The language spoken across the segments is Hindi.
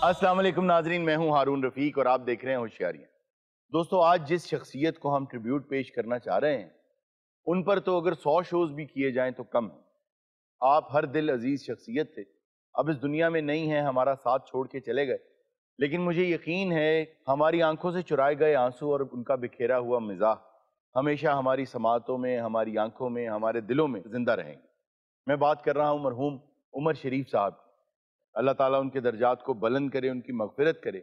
अस्सलाम वालेकुम नाजरीन, मैं हूं हारून रफीक और आप देख रहे हैं होशियारियां। दोस्तों, आज जिस शख्सियत को हम ट्रिब्यूट पेश करना चाह रहे हैं उन पर तो अगर 100 शोज भी किए जाएं तो कम है। आप हर दिल अजीज शख्सियत थे, अब इस दुनिया में नहीं है, हमारा साथ छोड़ के चले गए, लेकिन मुझे यकीन है हमारी आंखों से चुराए गए आंसू और उनका बिखेरा हुआ मिजाह हमेशा हमारी समातों में, हमारी आंखों में, हमारे दिलों में जिंदा रहेंगे। मैं बात कर रहा हूं मरहूम उमर शरीफ साहब की। अल्लाह ताला उनके दर्जात को बुलंद करे, उनकी मगफिरत करे।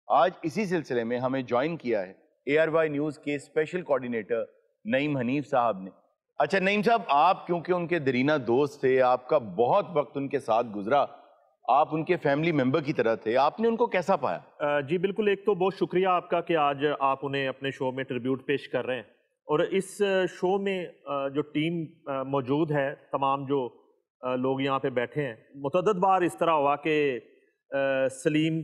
आज इसी सिलसिले में हमें ज्वाइन किया है ARY न्यूज़ के स्पेशल कोऑर्डिनेटर नईम हनीफ साहब ने। अच्छा नईम साहब, आप क्योंकि उनके दरीना दोस्त थे, आपका बहुत वक्त उनके साथ गुजरा, आप उनके फैमिली मेंबर की तरह थे, आपने उनको कैसा पाया? जी बिल्कुल, एक तो बहुत शुक्रिया आपका कि आज आप उन्हें अपने शो में ट्रिब्यूट पेश कर रहे हैं। और इस शो में जो टीम मौजूद है, तमाम जो लोग यहाँ पे बैठे हैं, मुतअद्दिद बार इस तरह हुआ कि सलीम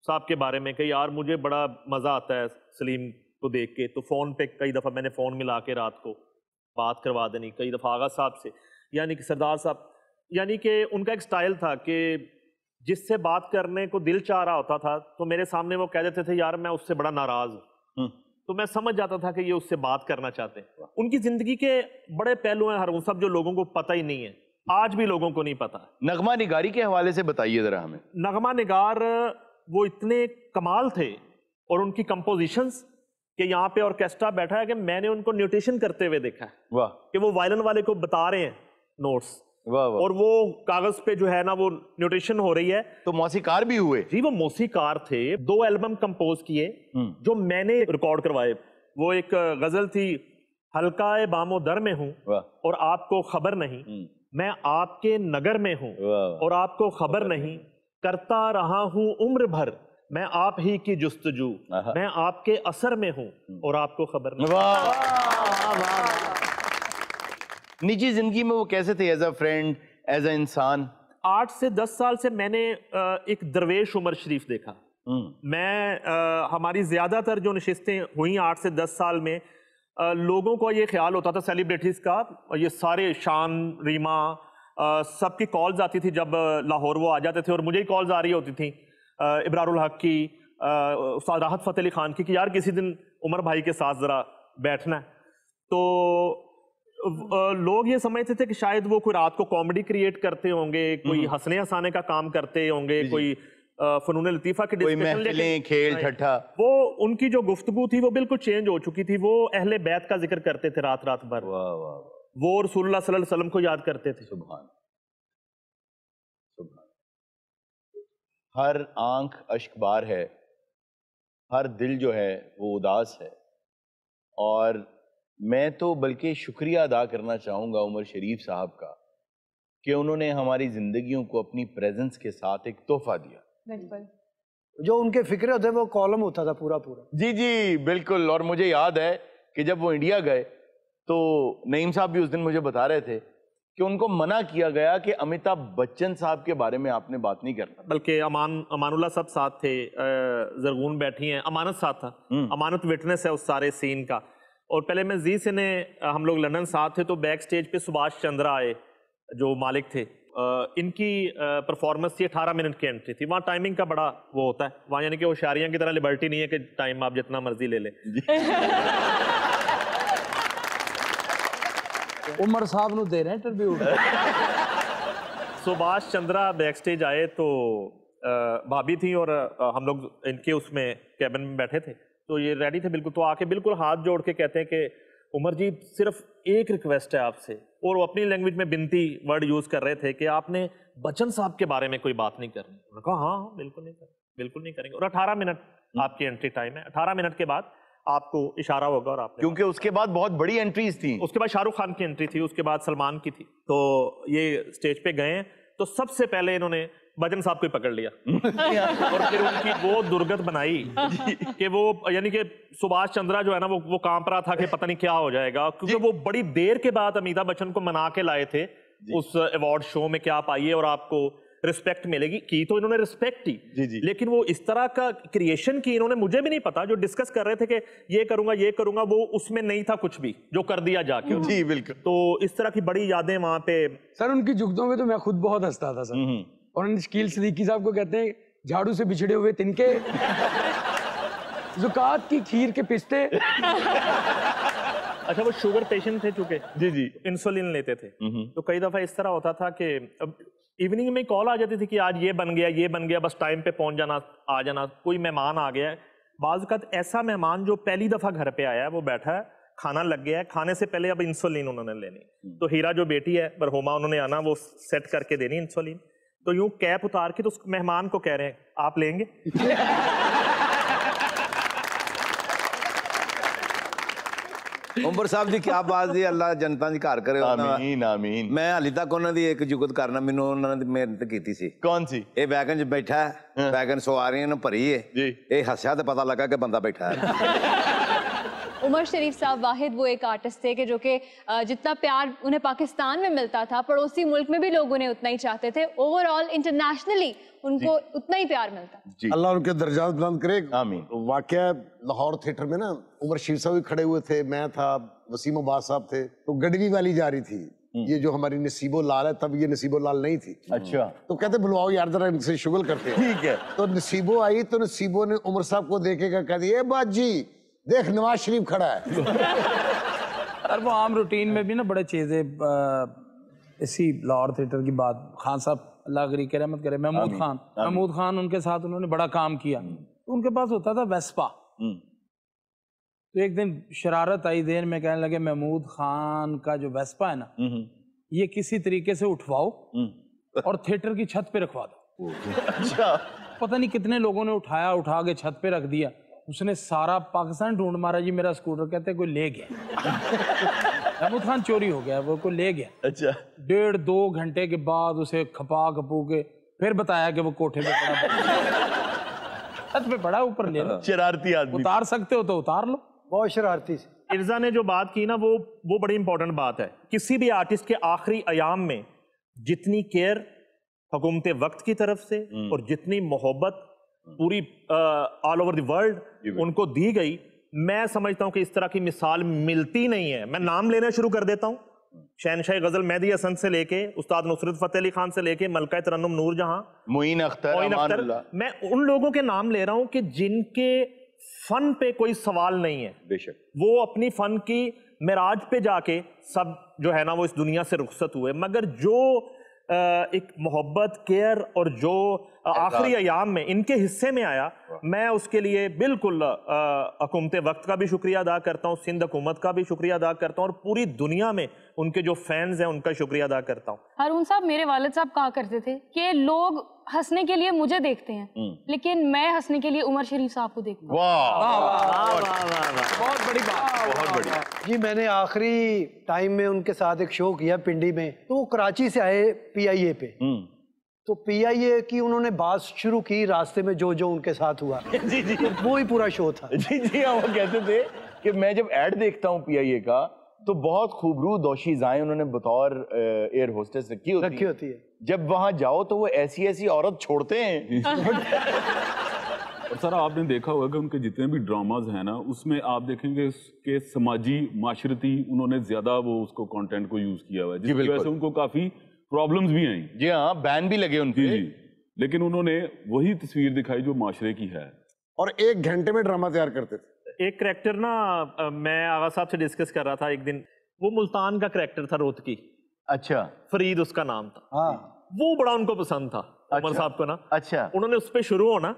साहब के बारे में कि यार मुझे बड़ा मज़ा आता है सलीम को देख के, तो फ़ोन पे कई दफ़ा मैंने फ़ोन मिला के रात को बात करवा देनी, कई दफ़ा आगा साहब से, यानी कि सरदार साहब, यानी कि उनका एक स्टाइल था कि जिससे बात करने को दिल चाह रहा होता था तो मेरे सामने वो कह देते थे यार मैं उससे बड़ा नाराज़ हूँ, तो मैं समझ जाता था कि ये उससे बात करना चाहते हैं। उनकी ज़िंदगी के बड़े पहलू हैं हारून साहब, जो लोगों को पता ही नहीं है, आज भी लोगों को नहीं पता। नगमा निगारी के हवाले से बताइए जरा हमें। नगमा निगार वो इतने कमाल थे और उनकी कंपोजिशंस कि यहाँ पे ऑर्केस्ट्रा बैठा है कि मैंने उनको न्यूट्रिशन करते हुए देखा है। वाह। कि वो वायलिन वाले को बता रहे हैं नोट्स, वाह वाह। और वो कागज पे जो है ना वो न्यूट्रिशन हो रही है। तो मौसीकार भी हुए? जी वो मौसीकार थे, 2 एल्बम कंपोज किए जो मैंने रिकॉर्ड करवाए। वो एक गजल थी हल्काए बामो दर में हूँ और आपको खबर नहीं, मैं आपके नगर में हूँ और आपको खबर नहीं, करता रहा हूँ उम्र भर मैं आप ही की जुस्तजू, मैं आपके असर में हूँ और आपको खबर नहीं। निजी जिंदगी में वो कैसे थे, as a friend, as a इंसान? 8 से 10 साल से मैंने एक दरवेश उमर शरीफ देखा। मैं हमारी ज्यादातर जो नशिस्तें हुई 8 से 10 साल में, लोगों को ये ख्याल होता था सेलिब्रिटीज का, ये सारे शान, रीमा, सबकी कॉल्स आती थी जब लाहौर वो आ जाते थे, और मुझे ही कॉल्स आ रही होती थी इब्रारुल हक की, उस्ताद राहत फ़तेह अली खान की, कि यार किसी दिन उमर भाई के साथ ज़रा बैठना है। तो लोग ये समझते थे कि शायद वो कोई रात को कॉमेडी क्रिएट करते होंगे, कोई हंसने हंसाने का काम करते होंगे, कोई फनून लतीफ़ा की डिस्कशन, लेकिन खेल ठट्ठा, वो उनकी जो गुफ्तगू थी वो बिल्कुल चेंज हो चुकी थी। वो अहले बैत का जिक्र करते थे रात रात भर। वाह वाह। वो रसूलुल्लाह सल्लल्लाहु अलैहि वसल्लम को याद करते थे। सुभान सुभान। हर आंख अश्कबार है, हर दिल जो है वो उदास है, और मैं तो बल्कि शुक्रिया अदा करना चाहूँगा उमर शरीफ साहब का कि उन्होंने हमारी जिंदगियों को अपनी प्रेजेंस के साथ एक तोहफा दिया। बिल्कुल, जो उनके फिक्र होते वो कॉलम होता था पूरा पूरा। जी जी बिल्कुल। और मुझे याद है कि जब वो इंडिया गए तो नईम साहब भी उस दिन मुझे बता रहे थे कि उनको मना किया गया कि अमिताभ बच्चन साहब के बारे में आपने बात नहीं करना। बल्कि अमानुल्लाह सब साथ थे, जरगून बैठी हैं, अमानत साथ था, अमानत विटनेस है उस सारे सीन का। और पहले मैं जी से ने हम लोग लंदन साथ थे, तो बैक स्टेज पे सुभाष चंद्रा आए जो मालिक थे, इनकी परफॉर्मेंस थी, 18 मिनट की एंट्री थी। वहाँ टाइमिंग का बड़ा वो होता है वहाँ, यानी कि होशियारियाँ की तरह लिबर्टी नहीं है कि टाइम आप जितना मर्जी ले लें। उमर साहब नु दे रहे हैं tribute. Subhash Chandra back stage आए तो भाभी थी और हम लोग इनके उसमें कैबिन में बैठे थे, तो ये रेडी थे बिल्कुल, तो आके बिल्कुल हाथ जोड़ के कहते हैं कि उमर जी सिर्फ एक रिक्वेस्ट है आपसे, और वो अपनी लैंग्वेज में बिनती वर्ड यूज कर रहे थे कि आपने बच्चन साहब के बारे में कोई बात नहीं करनी। उन्होंने कहा हाँ बिल्कुल नहीं करेंगे। और 18 मिनट आपकी एंट्री टाइम है, 18 मिनट के बाद आपको इशारा होगा। और आपने, क्योंकि उसके बाद बहुत बड़ी एंट्रीज थी, उसके बाद शाहरुख खान की एंट्री थी, उसके बाद सलमान की थी, तो ये स्टेज पे गए, तो सबसे पहले इन्होंने बच्चन साहब को ही पकड़ लिया और फिर उनकी वो दुर्गत बनाई कि वो, यानी कि सुभाष चंद्रा जो है ना वो कांप रहा था कि पता नहीं क्या हो जाएगा, क्योंकि वो बड़ी देर के बाद अमिताभ बच्चन को मना के लाए थे उस अवार्ड शो में कि आप आइए और आपको रिस्पेक्ट मिलेगी। की तो इन्होंने रिस्पेक्ट ही, लेकिन वो इस तरह का क्रिएशन की इन्होंने, मुझे भी नहीं पता, जो डिस्कस कर रहे थे कि ये करूंगा, वो उसमें नहीं था कुछ भी जो कर दिया जाके। जी बिल्कुल। तो इस तरह की बड़ी यादें वहां पे। सर उनकी जुगतों में तो मैं खुद बहुत हंसता था सर, और शकील सिद्दीकी साहब को कहते हैं झाड़ू से बिछड़े हुए तिनके, ज़ुकात की खीर के पिस्ते। अच्छा, वो शुगर पेशेंट थे चूंकि, जी जी, इंसुलिन लेते थे, तो कई दफा इस तरह होता था कि अब इवनिंग में कॉल आ जाती थी कि आज ये बन गया, बस टाइम पे पहुंच जाना, आ जाना, कोई मेहमान आ गया है। बाज़ वक़्त ऐसा मेहमान जो पहली दफा घर पे आया है, वो बैठा है, खाना लग गया है, खाने से पहले अब इंसुलिन उन्होंने लेनी, तो हीरा जो बेटी है बरहुमा, उन्होंने आना, वो सेट करके देनी इंसुलिन, तो यूं कैप उतार के तो उस मेहमान को कह रहे हैं आप लेंगे? उमर साहब जी क्या बात जी, अल्लाह जनता दी घर करे। आमीन आमीन। मैं हाली तक उन्हों दी एक जुगत करना, मैनू उन्होंने मेहनत की सी। कौन सी? ये वैगन च बैठा है, वैगन सवारियां ने भरी है जी। ये हंसया तो पता लगा कि बंदा बैठा है। उमर शरीफ साहब वाहिद वो एक आर्टिस्ट थे कि जो कि जितना प्यार उन्हें पाकिस्तान में मिलता था, पड़ोसी मुल्क में भी लोग उन्हें उतना ही चाहते थे। ओवरऑल इंटरनेशनली उनको उतना ही प्यार मिलता। जी, अल्लाह उनके दर्जात बुलंद करे। आमीन। वाकया लाहौर थिएटर में ना उमर शरीफ साहब भी खड़े हुए थे, मैं था, वसीम अब्बास साहब थे, तो गडवी वाली जा रही थी, ये जो हमारी नसीबो लाल है, तब ये नसीबो लाल नहीं थी। अच्छा, तो कहते बुलवाओ यार जरा इनसे शुगल करते हैं। ठीक है। तो नसीबो आई, तो नसीबो ने उमर साहब को देखेगा, कह दिया बाजी देख नवाज शरीफ खड़ा है। और वो आम रूटीन में भी ना बड़े चीज़ें, इसी लाहौर थिएटर की बात, खान साहब अल्लाह गरी के रहमत करे, महमूद खान उनके साथ उन्होंने बड़ा काम किया, तो उनके पास होता था वेस्पा। तो एक दिन शरारत आई देर में, कहने लगे महमूद खान का जो वेस्पा है ना, ये किसी तरीके से उठवाओ और थिएटर की छत पे रखवा दो। अच्छा, पता नहीं कितने लोगों ने उठाया, उठा के छत पे रख दिया, उसने सारा पाकिस्तान ढूंढ मारा जी, मेरा स्कूटर, कहते कोई ले गया। महमूद खान चोरी हो गया, वो कोई ले गया। अच्छा, 1.5-2 घंटे के बाद उसे खपा खपू के फिर बताया कि वो कोठे पे पड़ा, छत पे पड़ा, ऊपर ले लो, शरारती आदमी। उतार सकते हो तो उतार लो। बहुत शरारती से। इर्जा ने जो बात की ना, वो बड़ी इंपॉर्टेंट बात है। किसी भी आर्टिस्ट के आखिरी अयाम में जितनी केयर हुकूमत वक्त की तरफ से और जितनी मोहब्बत पूरी ऑल ओवर द वर्ल्ड उनको दी गई, मैं समझता हूं कि इस तरह की मिसाल मिलती नहीं है। मैं नाम लेना शुरू कर देता हूं, शहनशाह गजल मेहदी हसन से लेके उस्ताद नुसरत फतेह अली खान से लेके मलका तरन्नुम नूरजहां, मोइन अख्तर, मैं उन लोगों के नाम ले रहा हूं कि जिनके फन पे कोई सवाल नहीं है। बेशक वो अपनी फन की मिराज पे जाके सब जो है ना वो इस दुनिया से रुखसत हुए, मगर जो एक मोहब्बत, केयर और जो आखिरी अयाम में इनके हिस्से में आया, मैं उसके लिए बिल्कुल हुकूमत वक्त का भी शुक्रिया अदा करता हूँ, सिंध हुकूमत का भी शुक्रिया अदा करता हूँ, और पूरी दुनिया में उनके जो फैंस हैं उनका शुक्रिया अदा करता हूँ। हारून साहब, मेरे वालिद साहब कहा करते थे कि लोग हंसने के लिए मुझे देखते हैं, लेकिन मैं हंसने के लिए उमर शरीफ साहब को देखता हूँ। बहुत बड़ी बात, बहुत बढ़िया। जी, मैंने आखिरी टाइम में उनके साथ एक शो किया पिंडी में, तो वो कराची से आए PIA पे, तो PIA की उन्होंने बात शुरू की रास्ते में जो जो उनके साथ हुआ। जी जी, वो ही पूरा शो था। जी जी हाँ, वो कहते थे कि मैं जब ऐड देखता हूँ PIA का, तो बहुत खूबरू दोशीज़ाएं उन्होंने बतौर एयर होस्टेस रखी होती है। जब वहां जाओ तो वो ऐसी ऐसी औरत छोड़ते हैं। और सर आपने देखा होगा कि उनके जितने भी ड्रामाज हैं ना, उसमें आप देखेंगे कि समाजी माशरती उन्होंने ज्यादा वो उसको कंटेंट को यूज किया हुआ है, जिसकी वजह से उनको काफी प्रॉब्लम्स भी आई। जी हाँ, बैन भी लगे उनके। जी, लेकिन उन्होंने वही तस्वीर दिखाई जो माशरे की है, और 1 घंटे में ड्रामा तैयार करते थे। एक करैक्टर ना, मैं आगा साहब से डिस्कस कर रहा था एक दिन, वो मुल्तान का करैक्टर था, रोहतकी। अच्छा, फरीद उसका नाम था। हाँ, वो बड़ा उनको पसंद था, उमर साहब को ना। अच्छा, उन्होंने उस पर शुरू होना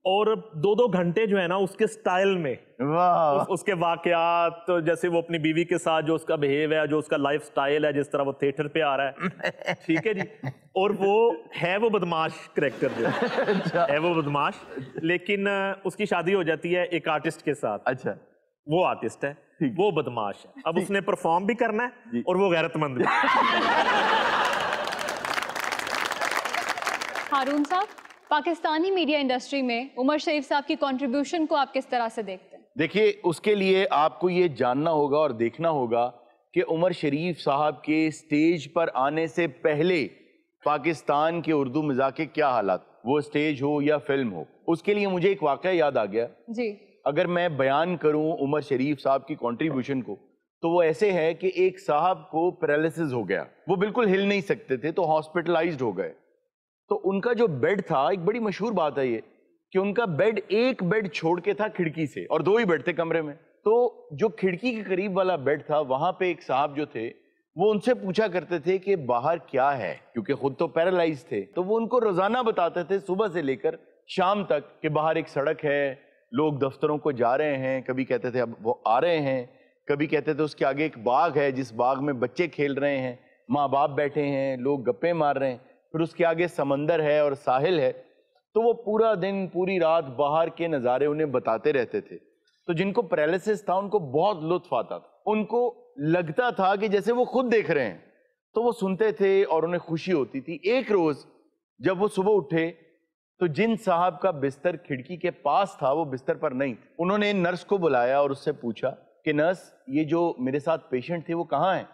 और 2-2 घंटे जो है ना उसके स्टाइल में, वाह, उसके वाकयात, तो जैसे वो अपनी बीवी के साथ जो उसका बिहेव है, जो उसका लाइफ स्टाइल है, जिस तरह वो थिएटर पे आ रहा है, ठीक है जी। और वो है वो बदमाश करैक्टर जो है वो बदमाश, लेकिन उसकी शादी हो जाती है एक आर्टिस्ट के साथ। अच्छा, वो आर्टिस्ट है, वो बदमाश है, अब उसने परफॉर्म भी करना है और वो गैरतमंद भी। हारून साहब, पाकिस्तानी मीडिया इंडस्ट्री में उमर शरीफ साहब की कंट्रीब्यूशन को आप किस तरह से देखते हैं? देखिए, उसके लिए आपको ये जानना होगा और देखना होगा कि उमर शरीफ साहब के स्टेज पर आने से पहले पाकिस्तान के उर्दू मिज़ाह के क्या हालात, वो स्टेज हो या फिल्म हो। उसके लिए मुझे एक वाक़या याद आ गया जी। अगर मैं बयान करूं उमर शरीफ साहब की कंट्रीब्यूशन को, तो वो ऐसे है कि एक साहब को पैरालिसिस हो गया, वो बिल्कुल हिल नहीं सकते थे, तो हॉस्पिटलाइज्ड हो गए। तो उनका जो बेड था, एक बड़ी मशहूर बात है ये कि उनका बेड एक बेड छोड़ के था खिड़की से, और 2 ही बेड थे कमरे में। तो जो खिड़की के करीब वाला बेड था, वहां पे एक साहब जो थे वो उनसे पूछा करते थे कि बाहर क्या है, क्योंकि खुद तो पैरालाइज थे। तो वो उनको रोजाना बताते थे सुबह से लेकर शाम तक कि बाहर एक सड़क है, लोग दफ्तरों को जा रहे हैं, कभी कहते थे अब वो आ रहे हैं, कभी कहते थे उसके आगे एक बाग है जिस बाग में बच्चे खेल रहे हैं, माँ बाप बैठे हैं, लोग गप्पे मार रहे हैं, फिर उसके आगे समंदर है और साहिल है। तो वो पूरा दिन पूरी रात बाहर के नज़ारे उन्हें बताते रहते थे। तो जिनको पैरालिसिस था उनको बहुत लुत्फ आता था, उनको लगता था कि जैसे वो खुद देख रहे हैं, तो वो सुनते थे और उन्हें खुशी होती थी। एक रोज जब वो सुबह उठे तो जिन साहब का बिस्तर खिड़की के पास था वो बिस्तर पर नहीं थे। उन्होंने नर्स को बुलाया और उससे पूछा कि नर्स, ये जो मेरे साथ पेशेंट थे वो कहाँ हैं?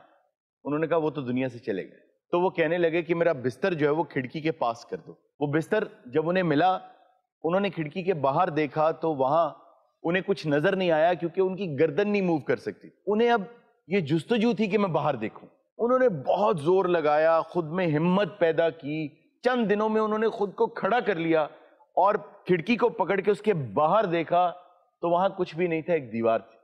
उन्होंने कहा वो तो दुनिया से चले गए। तो वो कहने लगे कि मेरा बिस्तर जो है वो खिड़की के पास कर दो। वो बिस्तर जब उन्हें मिला, उन्होंने खिड़की के बाहर देखा तो वहां उन्हें कुछ नजर नहीं आया, क्योंकि उनकी गर्दन नहीं मूव कर सकती। उन्हें अब ये जुस्तजू थी कि मैं बाहर देखूं। उन्होंने बहुत जोर लगाया, खुद में हिम्मत पैदा की। चंद दिनों में उन्होंने खुद को खड़ा कर लिया और खिड़की को पकड़ के उसके बाहर देखा तो वहां कुछ भी नहीं था, एक दीवार थी।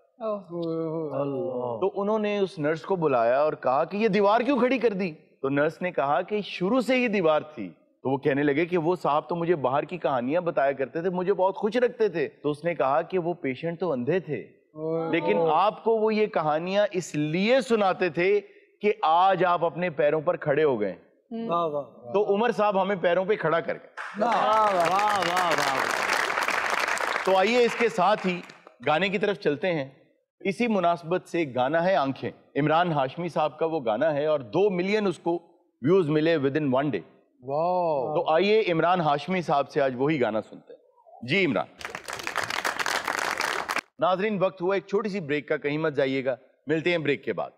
तो उन्होंने उस नर्स को बुलाया और कहा कि ये दीवार क्यों खड़ी कर दी? तो नर्स ने कहा कि शुरू से ये दीवार थी। तो वो कहने लगे कि वो साहब तो मुझे बाहर की कहानियां बताया करते थे, मुझे बहुत खुश रखते थे। तो उसने कहा कि वो पेशेंट तो अंधे थे, लेकिन आपको वो ये कहानियां इसलिए सुनाते थे कि आज आप अपने पैरों पर खड़े हो गए। तो उमर साहब हमें पैरों पे खड़ा कर गए। तो आइए इसके साथ ही गाने की तरफ चलते हैं। इसी मुनासबत से गाना है आंखें, इमरान हाशमी साहब का वो गाना है और 2 मिलियन उसको व्यूज मिले विद इन 1 डे। तो आइए इमरान हाशमी साहब से आज वही गाना सुनते हैं। जी इमरान। नाजरीन, वक्त हुआ एक छोटी सी ब्रेक का, कहीं मत जाइएगा, मिलते हैं ब्रेक के बाद।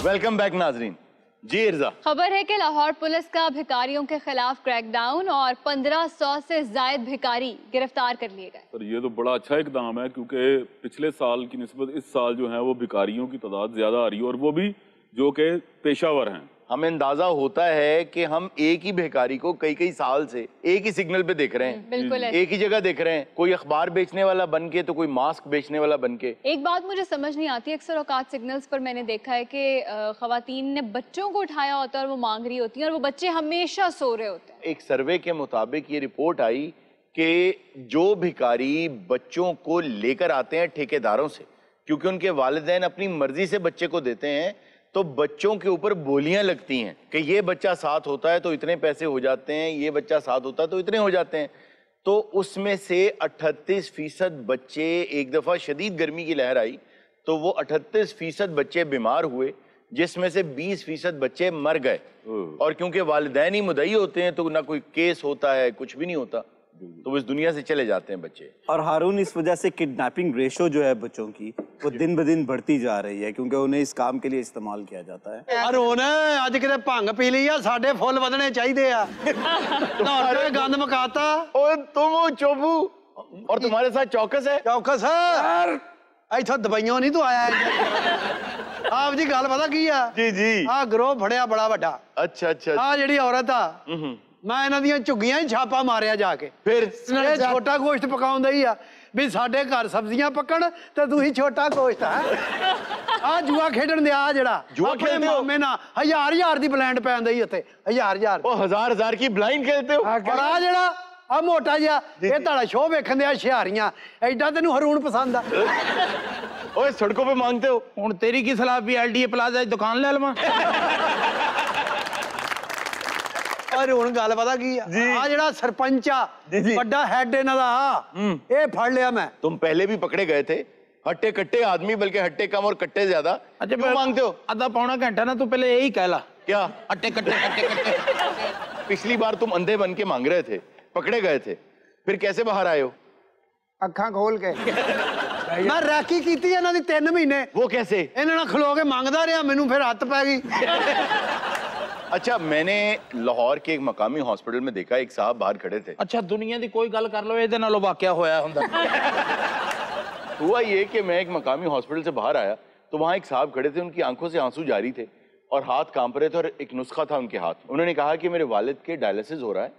वेलकम बैक नाजरीन। जी इर्जा। खबर है कि लाहौर पुलिस का भिखारियों के खिलाफ क्रैकडाउन और 1500 से ज्यादा भिखारी गिरफ्तार कर लिए गए। सर ये तो बड़ा अच्छा इकदाम है, क्योंकि पिछले साल की निस्बत इस साल जो है वो भिखारियों की तादाद ज्यादा आ रही है, और वो भी जो कि पेशावर हैं। हमें अंदाजा होता है कि हम एक ही भिखारी को कई कई साल से एक ही सिग्नल पे देख रहे हैं, बिल्कुल एक ही जगह देख रहे हैं, कोई अखबार बेचने वाला बन के तो कोई मास्क बेचने वाला बन के। एक बात मुझे समझ नहीं आती, अक्सर औकात सिग्नल्स पर मैंने देखा है कि खवातीन ने बच्चों को उठाया होता है और वो मांग रही होती हैं और वो बच्चे हमेशा सो रहे होते हैं। एक सर्वे के मुताबिक ये रिपोर्ट आई कि जो भिखारी बच्चों को लेकर आते हैं ठेकेदारों से, क्योंकि उनके वालिदैन अपनी मर्जी से बच्चे को देते हैं, तो बच्चों के ऊपर बोलियां लगती हैं कि ये बच्चा साथ होता है तो इतने पैसे हो जाते हैं, ये बच्चा साथ होता है तो इतने हो जाते हैं। तो उसमें से 38% बच्चे, एक दफ़ा शदीद गर्मी की लहर आई तो वो 38% बच्चे बीमार हुए, जिसमें से 20% बच्चे मर गए। और क्योंकि वालिदैन ही मुदई होते हैं तो ना कोई केस होता है, कुछ भी नहीं होता, तो वो इस दुनिया से चले जाते हैं बच्चे। और हारून, इस वजह से किडनैपिंग रेशो जो है बच्चों की वो दिन ब दिन बढ़ती जा रही है, क्योंकि उन्हें इस काम के लिए इस्तेमाल किया जाता है। हारून आज किते भंग पी ली आ, साडे फुल वधने चाहिए आ। लाहौर गंद मकाता। ओए तुम हो चोबू और तुम्हारे साथ चौकस है। चौकस है इथों दवाइयों नहीं तू आया है। आप जी गल पता की आ? जी जी। आ ग्रोह फड़िया बड़ा वड्डा। अच्छा अच्छा। आ जिहड़ी औरत आ, मैं इन्हां दियां झुग्गियां ही छापा मारिया जाके। फिर ये छोटा गोश्त पकाउंदा ही आ भी साडे घर सब्जियां पकण ते तू ही छोटा गोश्त है। आ जुआ खेडण दे आ जेड़ा जुआ खेलदे हो? मामे ना 1000 दी ब्लाइंड पैंदा ही उत्ते 1000 ओ 1000 की ब्लाइंड खेलते हो? और आ जेड़ा आ मोटा जिहा ये ताड़ा शो वेखण दे आ शियारियां, एडा तेनू हरून पसंद आ। ओए सड़कों पे मांगते हो? हुण तेरी की सलाह भी एलडीए प्लाजा दी दुकान ले लवां। और हुण गल पता की आ जेड़ा सरपंच आ बड़ा हेड इन्हां दा ए फड़ लिया मैं। तुम पहले भी पकड़े गए थे, हट्टे कट्टे आदमी, बल्कि हट्टे कम और कट्टे ज्यादा। अच्छा क्यों मांगते हो? आधा पौना घंटा ना तू पहले यही कहला क्या? हट्टे कट्टे हट्टे कट्टे। पिछली बार तुम अंधे बन के मांग रहे थे, पकड़े गए थे, फिर कैसे बाहर आए हो? अखां खोल के। मैं रैकी कीती इन्हां दी 3 महीने। वो कैसे? इन्हां नाल खलो के मांगदा रहा, मैनू फिर हत्थ पै गई। अच्छा, मैंने लाहौर के एक मकामी हॉस्पिटल में देखा, एक साहब बाहर खड़े थे। अच्छा दुनिया दी कोई गल कर लो, इहदे नालों वाकया होया हुंदा। हुआ ये कि मैं एक मकामी हॉस्पिटल से बाहर आया तो वहां एक साहब खड़े थे, उनकी आंखों से आंसू जारी थे। और हाथ कांप रहे थे और एक नुस्खा था उनके हाथ में। उन्होंने कहा कि मेरे वालिद के डायलिसिस हो रहा है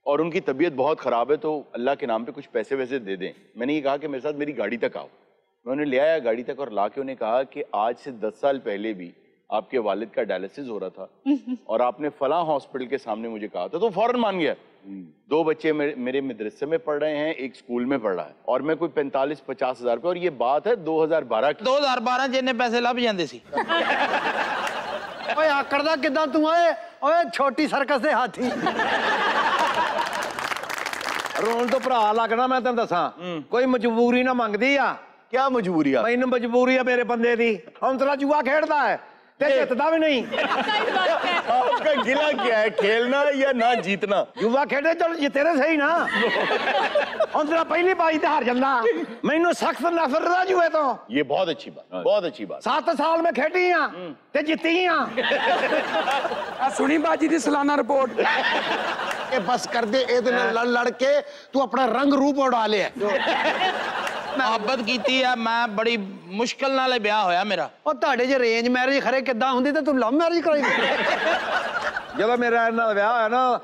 और उनकी तबीयत बहुत ख़राब है, तो अल्लाह के नाम पे कुछ पैसे वैसे दे दें। मैंने ये कहा कि मेरे साथ मेरी गाड़ी तक आओ। उन्होंने ले आया गाड़ी तक और ला के उन्हें कहा कि आज से 10 साल पहले भी आपके वालिद का डायलिसिस हो रहा था और आपने फलां हॉस्पिटल के सामने मुझे कहा था। तो फौरन मान गया। 2 बच्चे मेरे मदरसे में पढ़ रहे हैं, एक स्कूल में पढ़ रहा है और मैं कोई 45-50 हज़ार रुपये, और ये बात है 2012 की। 2012 जिन्ने पैसे लभ जाते सी। ओए आकड़दा किदां तू ओए छोटी सर्कस दे हाथी। रोन तो भरा लगना, मैं तेन दसा कोई मजबूरी ना मंगदी आ। क्या मजबूरी है? मैनू मजबूरी है मेरे बंदे दी। हौसला जुआ खेड़दा है ते जितदा भी नहीं। आपका गिला क्या है, खेलना या ना जीतना? जुआ खेड़े चल जिते रहे सही ना। हौसला पहली बाजी ते हार जांदा। मैनू सख्त नफरत है जुए तो। ये बहुत अच्छी बात, बहुत अच्छी बात। 7 साल में खेडी हां ते जित्ती हां। सुनी बाजी दी सालाना रिपोर्ट। ये बस कर दे, ए लड़ लड़ के तू अपना रंग रूप उड़ा लिया। मोहब्बत कीती है मैं, बड़ी मुश्किल नाल ब्याह होया मेरा। ਉਹ ਤੁਹਾਡੇ ਜੇ ਰੇਂਜ ਮੈਰਿਜ ਖਰੇ ਕਿੱਦਾਂ ਹੁੰਦੀ ਤੇ ਤੂੰ ਲਵ ਮੈਰਿਜ ਕਰਾਈ? ਜਦੋਂ ਮੇਰਾ ਇਹਨਾਂ ਦਾ ਵਿਆਹ ਹੋਇਆ ਨਾ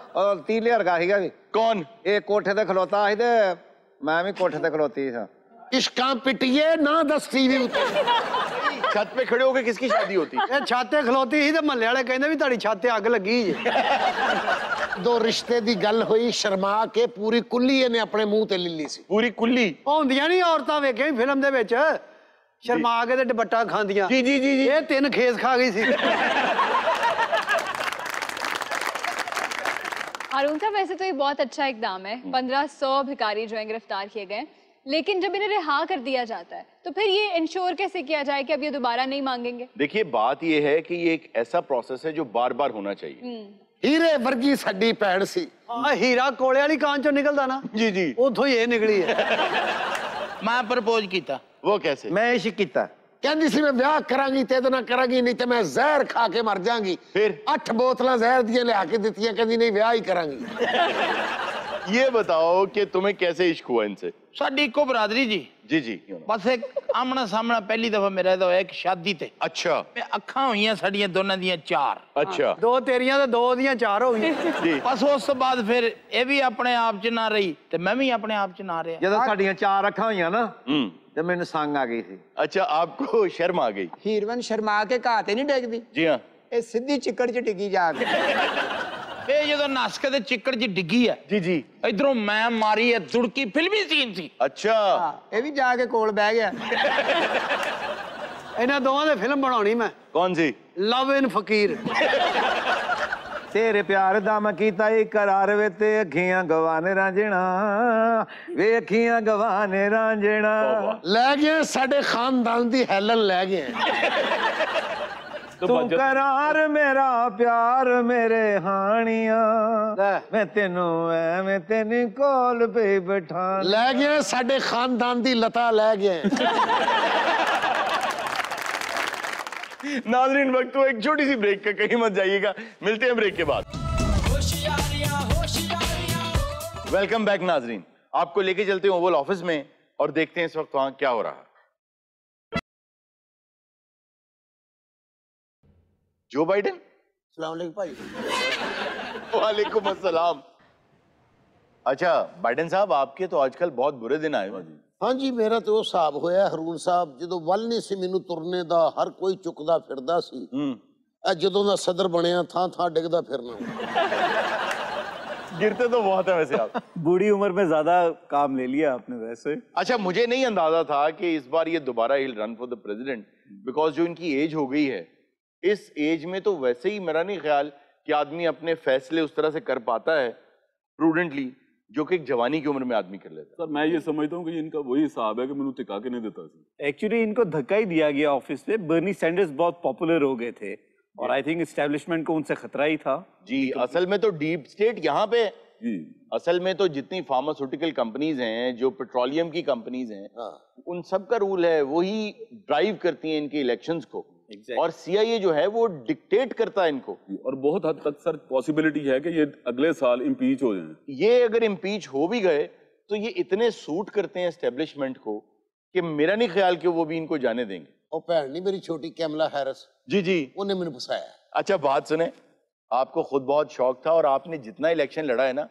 30,000 ਦਾ ਸੀਗਾ ਵੀ। कौन? ਇਹ ਕੋਠੇ ਤੇ ਖਲੋਤਾ ਸੀ ਤੇ ਮੈਂ ਵੀ ਕੋਠੇ ਤੇ ਖਲੋਤੀ ਸਾਂ। इश्कां पिटिए ना दस टीवी उते। छत पे खड़े होकर किसकी शादी होती? ਇਹ ਛੱਤ ਤੇ ਖਲੋਤੀ ਸੀ ਤੇ ਮਹੱਲੇ ਵਾਲੇ ਕਹਿੰਦੇ ਵੀ ਤੁਹਾਡੀ ਛੱਤ ਤੇ ਅੱਗ ਲੱਗੀ ਜੇ। दो रिश्ते दी गल हुई, शर्मा के पूरी कुल्ली ने अपने मुंह ते ले ली सी। पूरी कुल्ली? ਉਹ ਹੁੰਦੀਆਂ ਨਹੀਂ ਔਰਤਾਂ ਵੇਖੀਆਂ ਫਿਲਮ ਦੇ ਵਿੱਚ ਸ਼ਰਮਾ ਕੇ ਤੇ ਦੁਪੱਟਾ ਖਾਂਦੀਆਂ। जी जी जी जी। ਇਹ 3 ਖੇਸ ਖਾ ਗਈ ਸੀ। हारून साहब, वैसे तो ये बहुत अच्छा इकदाम है। 1500 भिखारी जो हैं गिरफ्तार किए गए, लेकिन जब इन्हें रिहा कर दिया जाता है तो फिर ये इंश्योर कैसे किया जाए कि अब ये दोबारा नहीं मांगेंगे? देखिए, बात ये है कि ये एक ऐसा प्रोसेस है जो बार बार होना चाहिए। हीरे वर्गी साडी भैन सी। ਆ ਹੀਰਾ ਕੋਲੇ ਵਾਲੀ ਕਾਂ ਚੋਂ ਨਿਕਲਦਾ ਨਾ, जी जी। ਉਥੋਂ ਹੀ ਇਹ ਨਿਕਲੀ ਹੈ। मैं प्रपोज कीता। वो कैसे? मैं इश्क कीता। कहंदी सी मैं ब्याह करांगी ते ना करांगी, नहीं ते मैं जहर खा के मर जाऊंगी। फिर 8 बोतलां जहर दी लिया के दित्तियां, कहंदी नहीं ब्याह ही करांगी। ये बताओ कि तुम्हें कैसे इश्क हुआ इनसे? साडी इको बरादरी जी। जी जी। बस एक आमना सामना पहली दफा मेरा तो होया एक शादी ते। अच्छा अखां होईयां साडियां दोनां दियां 4। अच्छा। 2 तेरियां ते 2 ਦੀਆਂ 4 ਹੋ ਗਈਆਂ। जी। बस उस तो बाद फिर ये भी अपने आप च ना रही ते मैं भी अपने आप च ना रहा। ਜਦੋਂ ਸਾਡੀਆਂ 4 ਅੱਖਾਂ ਹੋਈਆਂ ਨਾ ਤੇ ਮੈਨੂੰ ਸੰਗ ਆ ਗਈ ਸੀ। अच्छा, आपको शर्म आ गई? ਹੀਰਵਨ ਸ਼ਰਮਾ ਕੇ ਘਾਹ ਤੇ ਨਹੀਂ ਡਿੱਗਦੀ, जी हाँ। ਇਹ ਸਿੱਧੀ ਚਿੱਕੜ 'ਚ ਡਿੱਗੀ ਜਾ ਕੇ। ये जो नस के ते चिक्कड़ च डिग्गी है, जी जी। इधरों मैं मारी है दुड़की, फिल्मी सीन थी। अच्छा। ਇਹ ਵੀ ਜਾ ਕੇ ਕੋਲ ਬਹਿ ਗਿਆ। ਇਹਨਾਂ ਦੋਵਾਂ ਦੇ ਫਿਲਮ ਬਣਾਉਣੀ ਮੈਂ। कौन सी? ਲਵ ਇਨ ਫਕੀਰ। ਤੇਰੇ ਪਿਆਰ ਦਾ ਮੈਂ ਕੀਤਾ ਇਕਰਾਰ ਵੇ ਤੇ ਅੱਖੀਆਂ ਗਵਾਨੇ ਰਾਂਝਣਾ, ਵੇ ਅੱਖੀਆਂ ਗਵਾਨੇ ਰਾਂਝਣਾ। ਲੈ ਗਏ ਸਾਡੇ ਖਾਨਦਾਨ ਦੀ ਹੈਲਨ ਲੈ ਗਏ। ਤੂੰ करार मेरा प्यार मेरे हानिया, मैं तेनू एवें तेने कोल पे बैठा। ਲੈ ਗਏ ਸਾਡੇ ਖਾਨਦਾਨ ਦੀ ਲਤਾ ਲੈ ਗਏ। नाजरीन, वक्त हो एक छोटी सी ब्रेक का, कहीं मत जाइएगा, मिलते हैं ब्रेक के बाद। वेलकम बैक नाजरीन, आपको लेके चलते हैं ओवल ऑफिस में और देखते हैं इस वक्त वहां क्या हो रहा है। Joe Biden? वालेकुम अस्सलाम। अच्छा बाइडेन साहब, आपके तो आजकल बहुत बुरे दिन आए हुए हैं। हाँ जी, मेरा तो हिसाब होया हरून साहब, ਜਦੋਂ ਵੱਲ ਨਹੀਂ ਸੀ ਮੈਨੂੰ ਤੁਰਨੇ ਦਾ, ਹਰ ਕੋਈ ਚੁੱਕਦਾ ਫਿਰਦਾ ਸੀ। ਜਦੋਂ ਦਾ ਸਦਰ ਬਣਿਆ ਥਾਂ ਥਾਂ ਡਿੱਗਦਾ ਫਿਰਨਾ। गिरते तो बहुत है वैसे आप। बूढ़ी उम्र में ज्यादा काम ले लिया आपने वैसे। अच्छा, मुझे नहीं अंदाजा था कि इस बार ये दोबारा will run for the president, because जो इनकी एज हो गई है, इस एज में तो वैसे ही मेरा नहीं ख्याल कि आदमी अपने फैसले उस तरह से कर पाता है प्रूडेंटली, जो कि एक जवानी की उम्र में आदमी कर लेता है। सर, मैं ये समझता हूँ कि इनका वही हिसाब है कि मैंने टिका के नहीं देता। एक्चुअली इनको धक्का ही दिया गया ऑफिस में। बर्नी सैंडर्स बहुत पॉपुलर हो गए थे और आई थिंक एस्टेब्लिशमेंट को उनसे खतरा ही था। जी, असल में तो डीप स्टेट यहाँ पे जी। असल में तो जितनी फार्मास्यूटिकल कंपनीज हैं, जो पेट्रोलियम की कंपनीज हैं, उन सब का रूल है, वही ड्राइव करती हैं इनके इलेक्शंस को। और CIA जो है वो डिक्टेट करता है इनको। और बहुत हद तक सर पॉसिबिलिटी है कि ये अगले साल इम्पीच हो जाएं। ये अगर इम्पीच हो भी गए तो ये इतने सूट करते हैं एस्टेब्लिशमेंट को कि मेरा नहीं ख्याल कि वो भी इनको जाने देंगे। ਉਹ ਭੈਣ ਨਹੀਂ ਮੇਰੀ ਛੋਟੀ ਕੈਮਲਾ ਹੈਰਿਸ जी जी ਉਹਨੇ ਮੈਨੂੰ ਫਸਾਇਆ। अच्छा बात सुने, आपको खुद बहुत शौक था और आपने जितना इलेक्शन लड़ा है ना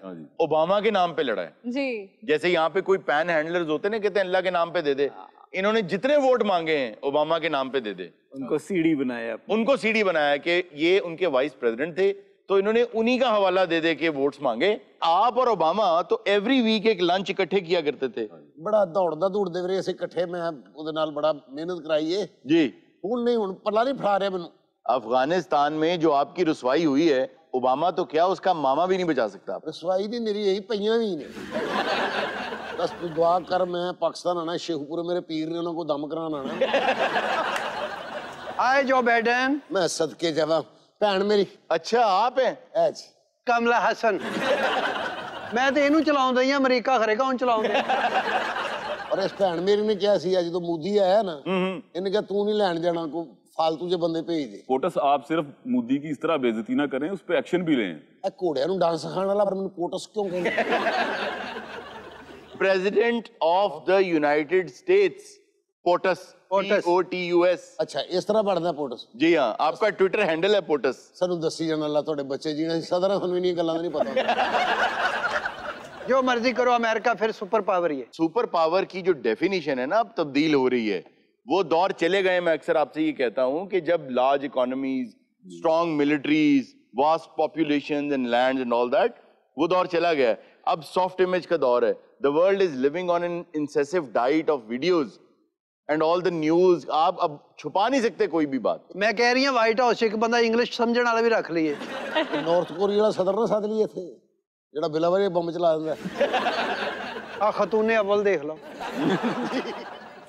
ओबामा के नाम पे लड़ा है जी। जैसे यहाँ पे कोई पैन हैंडलर्स होते ना, कहते हैं अल्लाह के नाम पे दे दे, इन्होंने जितने वोट मांगे हैं ओबामा के नाम पे दे दे। उनको सीडी बनाया, उनको सीडी बनाया कि ये उनके वाइस प्रेसिडेंट थे तो इन्होंने उन्हीं का हवाला दे दे के वोट्स मांगे। आप और ओबामा तो एवरी वीक एक लंच इकट्ठे किया करते थे। ਬੜਾ ਦੌੜਦਾ ਦੌੜਦੇ ਵੀਰੇ ਅਸੀਂ ਇਕੱਠੇ ਮੈਂ ਉਹਦੇ ਨਾਲ ਬੜਾ ਮਿਹਨਤ ਕਰਾਈ ਏ जी। ਹੁਣ ਨਹੀਂ ਹੁਣ ਪੱਲਾ ਨਹੀਂ ਫੜਾ ਰਿਹਾ ਮੈਨੂੰ। अफगानिस्तान में जो आपकी रुसवाई हुई है, ओबामा तो क्या उसका मामा भी नहीं बचा सकता। ਰਸਵਾਈ ਦੀ ਮੇਰੀ ਇਹੀ ਪਈਆਂ ਵੀ ਨੇ। ਬਸ ਤੂੰ ਦੁਆ ਕਰ, ਮੈਂ ਪਾਕਿਸਤਾਨ ਆਣਾ, ਸ਼ੇਖੂਪੁਰ ਮੇਰੇ ਪੀਰ ਨੇ ਉਹਨਾਂ ਕੋ ਦਮ ਕਰਾਉਣ ਆਣਾ। हाय जो बैडन। मैं सदके जावा ਭੈਣ ਮੇਰੀ। अच्छा आप हैं? ਐ ਜੀ कमला हसन। मैं तो इनू चलाਉਂਦਾ ਹੀ ਅਮਰੀਕਾ ਖਰੇ ਕੌਣ ਚਲਾਉਂਦਾ। ਔਰ ਇਸ ਭੈਣ ਮੇਰੀ ਨੇ ਕਿਹਾ ਸੀ ਜਦੋਂ ਮੋਦੀ ਆਇਆ ਨਾ, ਇਹਨੇ ਕਿਹਾ ਤੂੰ ਨਹੀਂ ਲੈਣ ਜਾਣਾ, ਕੋਈ फालतू जो बंदे भेज दे। पोटस आप सिर्फ मोदी की इस तरह बेइज्जती ना करें, उस पर एक्शन भी लें। घोड़िया ਨੂੰ डांस सिखाने वाला पर मैंने पोटस क्यों कहते? President of the United states, POTUS, POTUS। अच्छा इस तरह बढ़ना पोटस? जी हाँ, आपका ट्विटर हैंडल है पोटस। सानू दसी जाना अल्लाह थोड़े बच्चे जीना सदर ਸਾਨੂੰ ਨਹੀਂ ਗੱਲਾਂ ਦਾ ਨਹੀਂ पता। जो मर्जी करो, अमेरिका फिर सुपर पावर ही है। सुपर पावर की जो डेफिनेशन है ना अब तब्दील हो रही है, वो दौर चले गए। मैं अक्सर आपसे ये कहता हूं कि जब large economies, strong militaries, vast population and land and all that, वो दौर चला गया। अब सॉफ्ट इमेज का दौर है। The world is living on an इंसेसिव diet of videos and all the news. आप अब छुपा नहीं सकते कोई भी बात। मैं कह रही हूँ व्हाइट हाउस एक बंदा इंग्लिश समझने वाला भी रख लिए। नॉर्थ कोरिया वाला सदर ना सद लिए थे ਜਿਹੜਾ ਬਿਲਾ ਵਾਰੀ ਬੰਬ ਚਲਾ ਦਿੰਦਾ। आ खतूने अव्वल देख लो।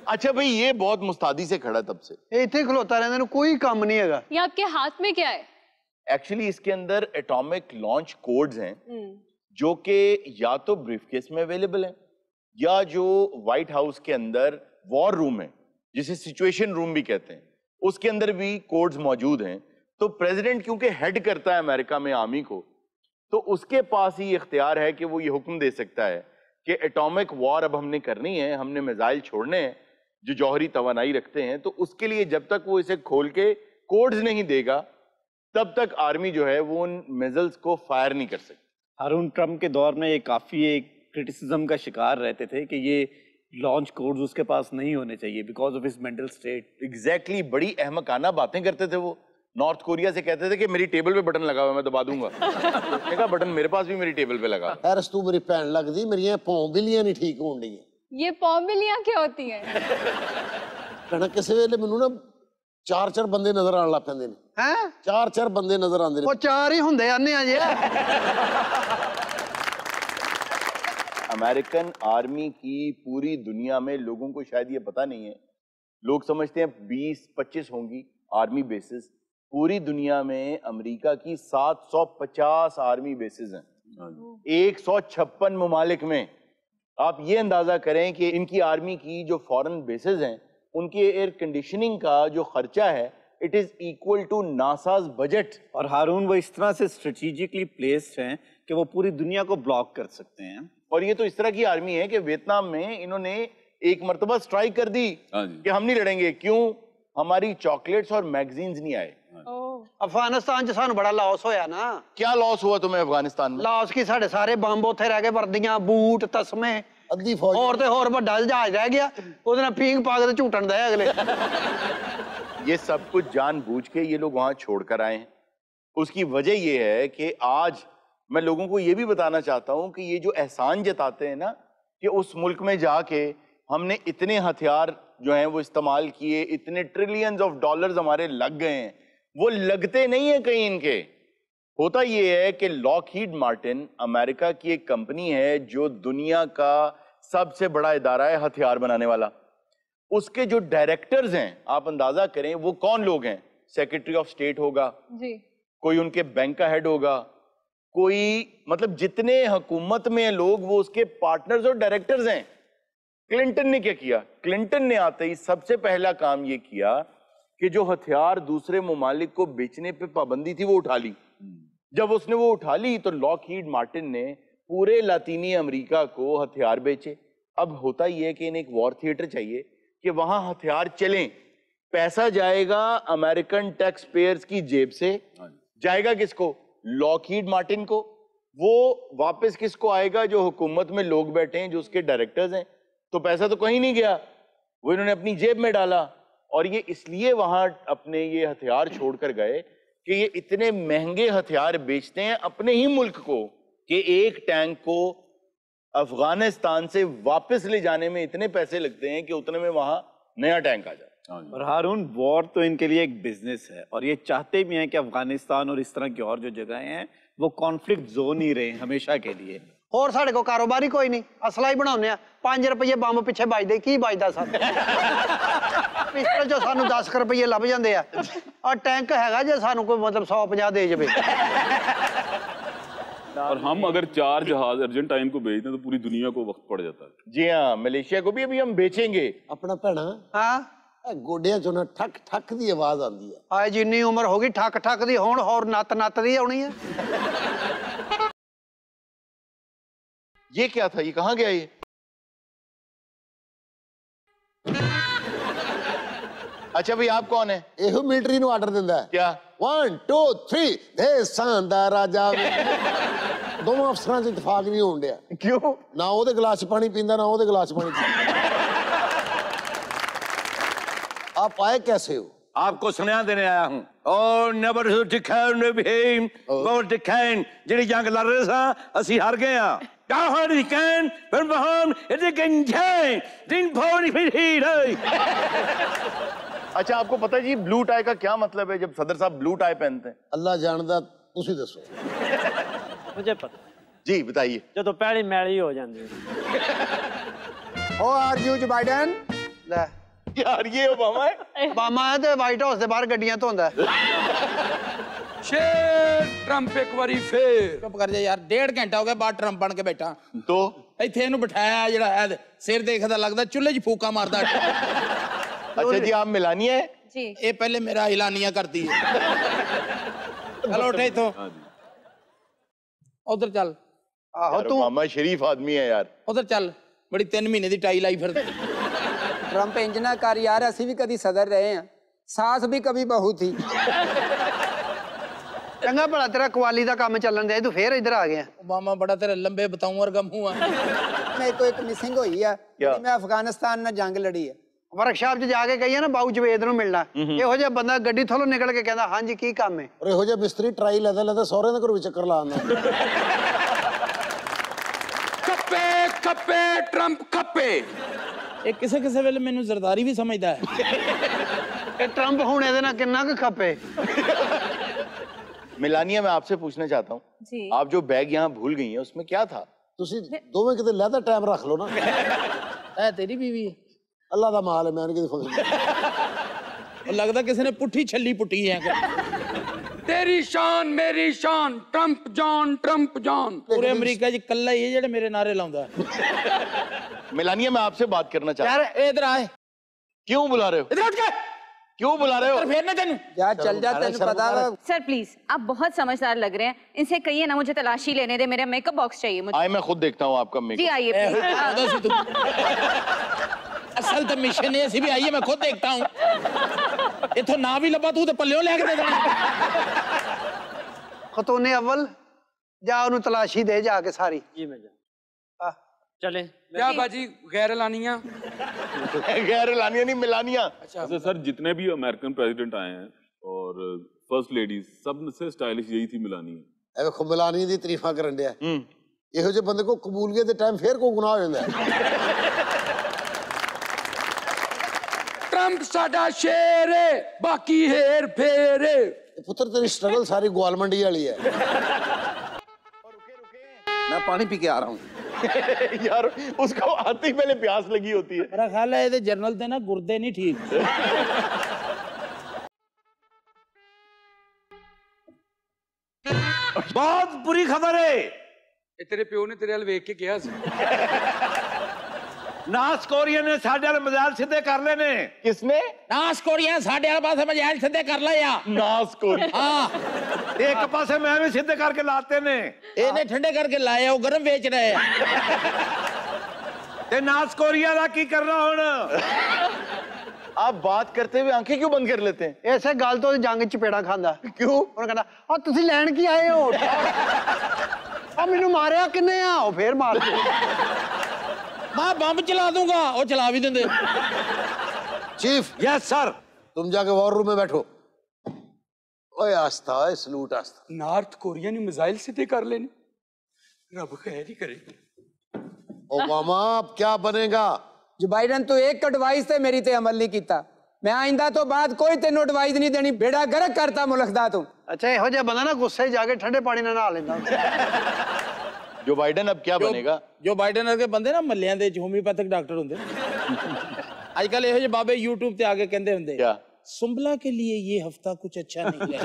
अच्छा भाई, ये बहुत मुस्तादी से खड़ा तब से, इतने खलोता रहने को कोई काम नहीं है। ये आपके हाथ में क्या है? एक्चुअली इसके अंदर एटॉमिक लॉन्च कोड्स हैं जो कि या तो ब्रीफकेस में अवेलेबल हैं या जो व्हाइट हाउस के अंदर वॉर रूम है, जिसे सिचुएशन रूम भी कहते हैं, उसके अंदर भी कोड्स मौजूद हैं। तो प्रेसिडेंट क्योंकि हेड करता है अमेरिका में आर्मी को, तो उसके पास ही इख्तियार है कि वो ये हुक्म दे सकता है कि एटॉमिक वॉर अब हमने करनी है, हमने मिसाइल छोड़ने हैं जो जौहरी तवानाई रखते हैं। तो उसके लिए जब तक वो इसे खोल के कोड्स नहीं देगा तब तक आर्मी जो है वो उन मिसाइल्स को फायर नहीं कर सकती। हारून ट्रम्प के दौर में ये काफी एक क्रिटिसिज्म का शिकार रहते थे कि ये लॉन्च कोड्स उसके पास नहीं होने चाहिए because of his mental state. Exactly, बड़ी अहमकाना बातें करते थे वो। नॉर्थ कोरिया से कहते थे कि मेरी टेबल पे बटन लगा हुआ है, मैं दबा दूंगा। उसने कहा बटन मेरे पास भी मेरी टेबल पे लगा। हैरिस तू मेरी भैन लगदी, मेरी भौंबिलियां नहीं ठीक होण दी। ये पॉम्बिलियां क्या होती हैं? कहना किसी वेले मैनू ना चार चार बंदे नजर आने लग पैंदे ने। हैं? चार चार बंदे नजर आंदे ने। वो चार ही हुंदे आने आ जे। अमेरिकन आर्मी की पूरी दुनिया में लोगों को शायद ये पता नहीं है, लोग समझते हैं 20-25 होंगी आर्मी बेसिस। पूरी दुनिया में अमेरिका की 750 आर्मी बेसिस हैं 156 ममालिक में। आप ये अंदाजा करें कि इनकी आर्मी की जो फॉरेन बेसिस हैं उनके एयर कंडीशनिंग का जो खर्चा है इट इज इक्वल टू नासाज बजट। और हारून वो इस तरह से स्ट्रेटेजिकली प्लेस्ड हैं कि वो पूरी दुनिया को ब्लॉक कर सकते हैं। और ये तो इस तरह की आर्मी है कि वियतनाम में इन्होंने एक मर्तबा स्ट्राइक कर दी कि हम नहीं लड़ेंगे। क्यों? हमारी चॉकलेट्स और मैगजीन्स नहीं आए। अफगानिस्तान च सानू बड़ा लॉस होया ना। क्या लॉस हुआ तुम्हें अफगानिस्तान में? लॉस की साढ़े सारे बंब उत्थे रह गए, वर्दियां, बूट, तस्मे, अद्धी फौज और ते होर बड़ा जहाज रह गया, ਉਹਦੇ ਨਾਲ ਪੀਂਗ ਪਾ ਕੇ ਝੂਟਣ ਦੇ अगले। ये सब कुछ जानबूझ के ये लोग वहां छोड़कर आए हैं। उसकी वजह ये है कि आज मैं लोगों को ये भी बताना चाहता हूं कि ये जो एहसान जताते हैं ना कि उस मुल्क में जाके हमने इतने हथियार जो हैं वो इस्तेमाल किए, इतने ट्रिलियंस ऑफ डॉलर्स हमारे लग गए हैं, वो लगते नहीं है कहीं इनके। होता ये है कि लॉकहीड मार्टिन अमेरिका की एक कंपनी है जो दुनिया का सबसे बड़ा इदारा है हथियार बनाने वाला। उसके जो डायरेक्टर्स हैं आप अंदाजा करें वो कौन लोग हैं। सेक्रेटरी ऑफ स्टेट होगा जी, कोई उनके बैंक का हेड होगा, कोई मतलब जितने हुकूमत में लोग वो उसके पार्टनर्स और डायरेक्टर्स हैं। क्लिंटन ने क्या किया? क्लिंटन ने आते ही सबसे पहला काम ये किया कि जो हथियार दूसरे ममालिक को बेचने पे पाबंदी थी वो उठा ली। जब उसने वो उठा ली तो लॉकहीड मार्टिन ने पूरे लातीनी अमेरिका को हथियार बेचे। अब होता ही है कि इन्हें एक वॉर थिएटर चाहिए कि वहां हथियार चलें। पैसा जाएगा अमेरिकन टैक्स पेयर्स की जेब से, जाएगा किसको? लॉकहीड मार्टिन को। वो वापस किसको आएगा? जो हुकूमत में लोग बैठे हैं, जो उसके डायरेक्टर्स हैं। तो पैसा तो कहीं नहीं गया, वो इन्होंने अपनी जेब में डाला। और ये इसलिए वहां अपने ये हथियार छोड़कर गए कि ये इतने महंगे हथियार बेचते हैं अपने ही मुल्क को कि एक टैंक को अफगानिस्तान से वापस ले जाने में इतने पैसे लगते हैं कि उतने में वहां नया टैंक आ जाए। और हारून, वॉर तो इनके लिए एक बिजनेस है और ये चाहते भी हैं कि अफगानिस्तान और इस तरह की और जो जगहें हैं वो कॉन्फ्लिक्ट जोन ही रहे हमेशा के लिए। और साढ़े को कारोबार ही कोई नहीं, असला ही बनाने 5 रुपये बंब पिछे बजते की बजदा सा पिस्टल जो सानू 10 रुपये लभ जाते हैं और टैंक हैगा जो सानू कोई मतलब 150 दे जाए। और हम अगर 4 जहाज अर्जेंटाइन को भेजते हैं तो पूरी दुनिया को वक्त पड़ जाता है। जी हाँ, मलेशिया को भी अभी हम बेचेंगे। अपना भैना हाँ गोडिया चो ना ठक ठक दी आवाज आती है। आज जिन्नी उम्र होगी ठक ठक दी होण और नत नत दी आनी है। ये क्या था? ये कहाँ गया ये? अच्छा भाई, आप कौन है? ਇਹੋ ਮਿਲਟਰੀ ਨੂੰ ਆਰਡਰ ਦਿੰਦਾ ਹੈ। क्या? 1 2 3 ਦੇਸਾਂ ਦਾ ਰਾਜਾ। ਦੋਵਾਂ ਅਫਸਰਾਂ 'ਚ ਇਤਫਾਕ ਨਹੀਂ ਹੋਣ ਡਿਆ। क्यों? ਨਾ ਉਹਦੇ ਗਲਾਸ 'ਚ ਪਾਣੀ ਪੀਂਦਾ, ਨਾ ਉਹਦੇ ਗਲਾਸ 'ਚ ਪਾਣੀ ਪੀਂਦਾ। आप आए कैसे हो? आपको सुनया देने आया हूँ। और नेवर दिखान भी बहुत दिखान जिहड़ी जंग लड़ रहे सा ਅਸੀਂ हार गए हां। दाहर दिखान पर बहन इते गंजाई दिन भोर फिर ही रही। अच्छा, आपको पता है जी ब्लू टाई का क्या मतलब है जब सदर साहब ब्लू टाई पहनते हैं? अल्लाह जानदा, ਤੁਸੀਂ ਦੱਸੋ। मुझे पता। जी बताइए। जो तो पहली मैली हो जाती है। ओ आर यू जो बाइडन ले यार ये ओबामा है। ओबामा है तो व्हाइट हाउस के बाहर गड्डियां धोंदा है। शेर ट्रंप एक बारी फिर चुप कर जा यार, 1.5 घंटा हो गया बाहर ट्रंप बन के बैठा। तो ਇੱਥੇ ਇਹਨੂੰ ਬਿਠਾਇਆ ਜਿਹੜਾ ਹੈ ਸਿਰ ਦੇਖਦਾ ਲੱਗਦਾ ਚੁੱਲ੍ਹੇ 'ਚ ਫੂਕਾ ਮਾਰਦਾ। अच्छा जी, आप मिलानिया है? जी। ਇਹ ਪਹਿਲੇ ਮੇਰਾ ਐਲਾਨੀਆ ਕਰਦੀ ਹੈ। चलो उठे इथों, उधर चल। आहो तू ओबामा शरीफ आदमी है यार। उधर चल, बड़ी 3 महीने ਦੀ टाई लाई फिर। ट्रंप इंज ना कर यार, ਅਸੀਂ ਵੀ ਕਦੀ ਸਦਰ ਰਹੇ ਹਾਂ, सास भी कभी बहू थी। चंगा भला तेरा कवाली का काम चलन दे, तू फिर इधर आ गया। ओबामा बड़ा तेरे लंबे बताऊं और गम हुआ। मेरे को एक मिसिंग हुई है, मैं अफगानिस्तान में जंग लड़ी है। वर्कशॉप च जाके कही है ना बाऊ जवेद नूं मिलना, इहो जिहा बंदा गड्डी थोलों निकल के कहंदा हां जी की काम है। और इहो जिहा मिस्त्री ट्राई लेदा लेदा सौरे दे घर भी चक्कर ला आंदा। खप्पे खप्पे ट्रंप खप्पे। ਇਹ ਕਿਸੇ ਕਿਸੇ ਵੇਲੇ ਮੈਨੂੰ ਜ਼ਰਦਾਰੀ ਵੀ ਸਮਝਦਾ ਹੈ। ਇਹ ट्रंप ਹੁਣ ਇਹਦੇ ਨਾਲ ਕਿੰਨਾ ਕੁ ਖੱਪੇ। मिलानिया, मैं आपसे पूछना चाहता हूँ, आप जो बैग यहाँ भूल गई हैं उसमें क्या था? ਤੁਸੀਂ ਦੋਵੇਂ ਕਿਤੇ ਲਹਿਦਾ ਟਾਈਮ ਰੱਖ ਲਓ ਨਾ। ਇਹ ਤੇਰੀ ਬੀਵੀ ਹੈ? ਅੱਲਾ ਦਾ ਮਾਲ ਹੈ, ਮੈਂ ਨਹੀਂ ਕਿਤੇ ਫਸ। ਲੱਗਦਾ ਕਿਸੇ ਨੇ ਪੁੱਠੀ ਛੱਲੀ ਪੁੱਟੀ ਹੈ। तेरी शान मेरी शान ट्रंप जॉन पूरे अमेरिका च कल्ला ही है जेड़े मेरे नारे लाउंदा है। मिलानिया, मैं आपसे बात करना चाहता हूँ। यार इधर आए। क्यों बुला रहे हो? इधर उठ के क्यों बुला रहे हो? फेरने तेनू जा चल जा, तेनू पता है। सर प्लीज, आप बहुत समझदार लग रहे हैं, इनसे कहिए ना मुझे तलाशी लेने दे, मेरा मेकअप बॉक्स चाहिए मुझे। आए, मैं खुद देखता हूँ आपका जी मेकअप। आइए। असल तो मिशन है, ऐसी भी आइए, मैं खुद देखता हूँ। इथों ना भी लबा तू तो पल्लियों लेके दे देना। खतूने अव्वल जा उन्हें तलाशी दे जाके सारी। जी मैं जा। चले क्या बाजी गैर लानिया? गैर लानिया नहीं, मिलानिया। अच्छा सर, जितने भी अमेरिकन प्रेसिडेंट आए हैं और फर्स्ट लेडीज, सबसे स्टाइलिश यही थी मिलानिया। ਇਹ ਵੇਖੋ ਮਿਲਾਨੀ ਦੀ ਤਾਰੀਫਾਂ ਕਰਨ ਡਿਆ। ਇਹੋ ਜਿਹੇ ਬੰਦੇ ਕੋ ਕਬੂਲੀਅਤ ਦੇ ਟਾਈਮ ਫੇਰ ਕੋ ਗੁਨਾਹ ਹੋ ਜਾਂਦਾ ਹੈ। ट्रंप साडा शेर है, बाकी हेर फेर है। पुत्र तेरी स्ट्रगल सारी ग्वाल मंडी वाली है। मैं पानी पी के आ रहा हूँ। यार उसको आते ही पहले प्यास लगी होती है। मेरा ख्याल है ये जर्नल दे ना गुर्दे नहीं ठीक। बहुत बुरी खबर है। तेरे प्यो ने तेरे हाल वेख के कहा नास कोरिया ने साढ़े वाले मजाल सीधे कर लेने। किसने? नास कोरिया साढ़े वाले पास मजाल सीधे कर लिया। नास कोरिया? हाँ, एक पासे मैं भी सीधे करके लाते ने। इन्हें ठंडे करके लाया, वो गर्म बेच रहे हैं। ते नास कोरिया दा की करना हुण? आप बात करते हुए आंखें क्यों बंद कर लेते हैं? ऐसे गल तो जंग चपेड़ा खांदा। क्यों? उन्हें कहना और तुसी लैन की आए हो अब मैनू मारिया किन्ने आ ओ फिर मार दे मैं बम चला दूंगा वो चला भी देंगे। चीफ। Yes sir. तुम जाके वॉर रूम में बैठो। ओए आस्था, ओए सलूट आस्था। नॉर्थ कोरिया ने मिसाइल सीधे कर लेने, रब खैर ही करे। ओबामा अब क्या बनेगा? जो बाइडन तो एक एडवाइस ते मेरी ते अमल नहीं किया, मैं आइंदा तो बाद कोई तेन एडवाइस नहीं देनी, बेड़ा गर्क करता मुल्क दा तू। अच्छा ਇਹੋ ਜਿਹਾ ਬੰਦਾ ਨਾ ਗੁੱਸੇ ਜਾ ਕੇ ਠੰਡੇ ਪਾਣੀ ਨਾਲ ਨਹਾ ਲੈਂਦਾ। जो बाइडन अब क्या बनेगा? जो बाइडन वर्गे बंदे ना मल्लियां दे होम्योपैथिक डॉक्टर होंदे आजकल ਇਹੋ ਜਿਹੇ बाबे यूट्यूब ते आके कहंदे ਹੁੰਦੇ क्या? सुंबला के लिए ये हफ्ता कुछ अच्छा नहीं है।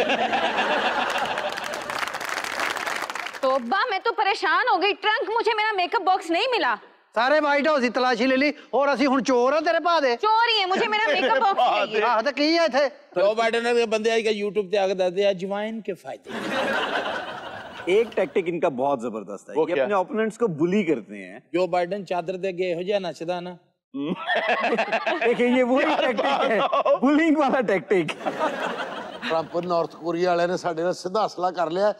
तोबा मैं तो परेशान हो गई, ट्रंक मुझे मेरा मेकअप बॉक्स नहीं मिला। सारे वाइट हाउस की तलाशी ले ली और ਅਸੀਂ ਹੁਣ ਚੋਰ ਆ ਤੇਰੇ ਭਾ ਦੇ। चोर ही है, मुझे मेरा मेकअप बॉक्स चाहिए। ਆਹ ਤੇ ਕੀ ਹੈ ਇੱਥੇ? जो बाइडन वर्गे बंदे आके यूट्यूब ते आके दसदे आ अजवाइन के फायदे। एक टैक्टिक इनका बहुत जबरदस्त है, ये अपने ओपोनेंट्स को बुली करते हैं। जो बाइडन चादर दे गए हो जा नचदा ना देखिए ये वही टैक्टिक है, बुलिंग वाला टैक्टिक। ट्रंप नॉर्थ कोरिया वाले ने साडे नाल सीधा हसला कर लिया।